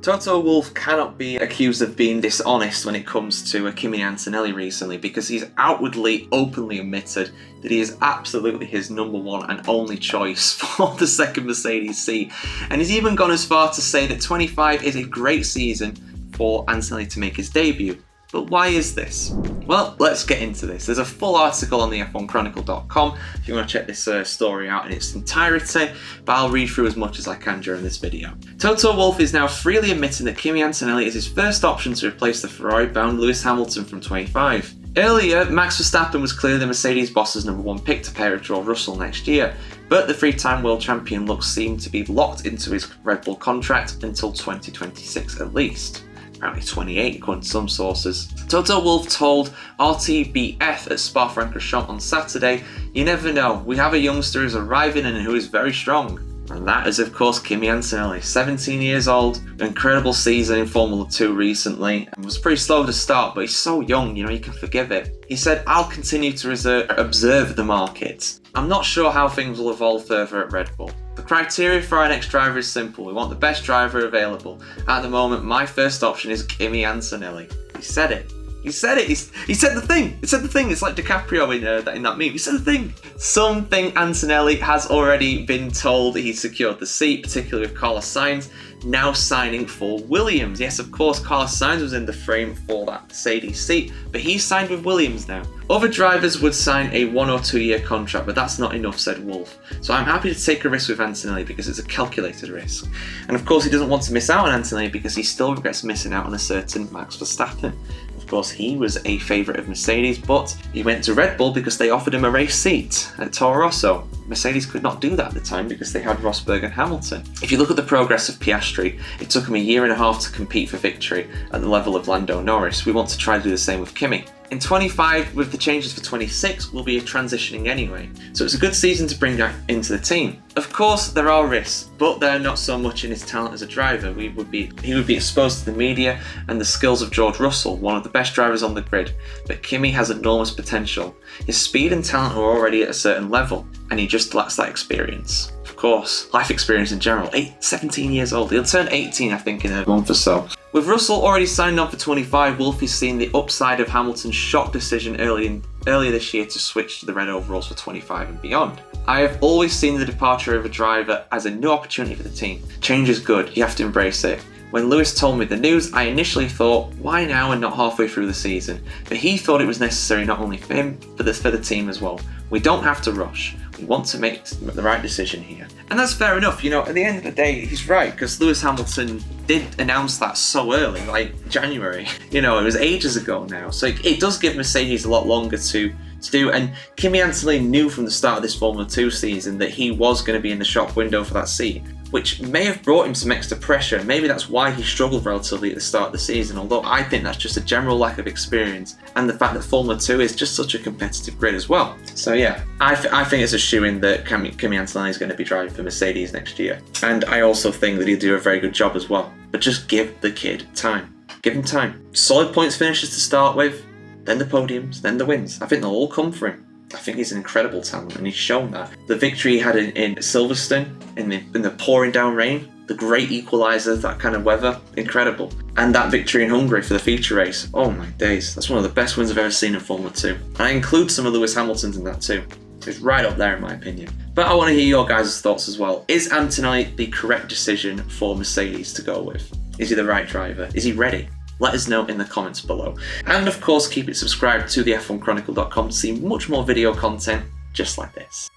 Toto Wolff cannot be accused of being dishonest when it comes to Kimi Antonelli recently, because he's outwardly, openly admitted that he is absolutely his number one and only choice for the second Mercedes seat. And he's even gone as far to say that 25 is a great season for Antonelli to make his debut. But why is this? Well, let's get into this. There's a full article on the F1Chronicle.com if you want to check this story out in its entirety, but I'll read through as much as I can during this video. Toto Wolff is now freely admitting that Kimi Antonelli is his first option to replace the Ferrari-bound Lewis Hamilton from 25. Earlier, Max Verstappen was clearly the Mercedes boss's number one pick to pair with George Russell next year, but the three-time world champion looks seemed to be locked into his Red Bull contract until 2026 at least. Apparently 28 according to some sources. Toto Wolff told RTBF at Spa-Francorchamps on Saturday, "You never know, we have a youngster who's arriving and who is very strong." And that is of course Kimi Antonelli, 17 years old, incredible season in Formula 2 recently, and was pretty slow to start, but he's so young, you can forgive it. He said, "I'll continue to observe the market. I'm not sure how things will evolve further at Red Bull. The criteria for our next driver is simple. We want the best driver available. At the moment, my first option is Kimi Antonelli." He said it. He said it. He said the thing. He said the thing. It's like DiCaprio in that meme. He said the thing. Something Antonelli has already been told that he secured the seat, particularly with Carlos Sainz now signing for Williams. Yes, of course, Carlos Sainz was in the frame for that Mercedes seat, but he's signed with Williams now. Other drivers would sign a 1 or 2 year contract, but that's not enough, said Wolff. So I'm happy to take a risk with Antonelli because it's a calculated risk. And of course, he doesn't want to miss out on Antonelli because he still regrets missing out on a certain Max Verstappen. Of course, he was a favourite of Mercedes, but he went to Red Bull because they offered him a race seat at Toro Rosso. Mercedes could not do that at the time because they had Rosberg and Hamilton. If you look at the progress of Piastri, it took him a year and a half to compete for victory at the level of Lando Norris. We want to try to do the same with Kimi. In 25, with the changes for 26, we'll be transitioning anyway. So it's a good season to bring that into the team. Of course, there are risks, but they're not so much in his talent as a driver. He would be exposed to the media and the skills of George Russell, one of the best drivers on the grid. But Kimi has enormous potential. His speed and talent are already at a certain level, and he just lacks that experience. Of course, life experience in general. 17 years old. He'll turn 18, I think, in a month or so. With Russell already signed on for 25, Wolff is seeing the upside of Hamilton's shock decision earlier this year to switch to the red overalls for 25 and beyond. "I have always seen the departure of a driver as a new opportunity for the team. Change is good, you have to embrace it. When Lewis told me the news, I initially thought, why now and not halfway through the season? But he thought it was necessary not only for him, but for the team as well. We don't have to rush. We want to make the right decision here." And that's fair enough, at the end of the day, he's right, because Lewis Hamilton did announce that so early, like January. It was ages ago now. So it does give Mercedes a lot longer to do. And Kimi Antonelli knew from the start of this Formula 2 season that he was going to be in the shop window for that seat, which may have brought him some extra pressure. Maybe that's why he struggled relatively at the start of the season, although I think that's just a general lack of experience and the fact that Formula 2 is just such a competitive grid as well. So yeah, I think it's a shoo-in that Kimi Antonelli is going to be driving for Mercedes next year. And I also think that he'll do a very good job as well. But just give the kid time. Give him time. Solid points finishes to start with, then the podiums, then the wins. I think they'll all come for him. I think he's an incredible talent, and he's shown that. The victory he had in Silverstone, in the pouring down rain, the great equaliser, that kind of weather, incredible. And that victory in Hungary for the feature race, oh my days, that's one of the best wins I've ever seen in Formula 2. And I include some of Lewis Hamilton's in that too. It's right up there in my opinion. But I want to hear your guys' thoughts as well. Is Antonelli the correct decision for Mercedes to go with? Is he the right driver? Is he ready? Let us know in the comments below. And of course, keep it subscribed to the F1Chronicle.com to see much more video content just like this.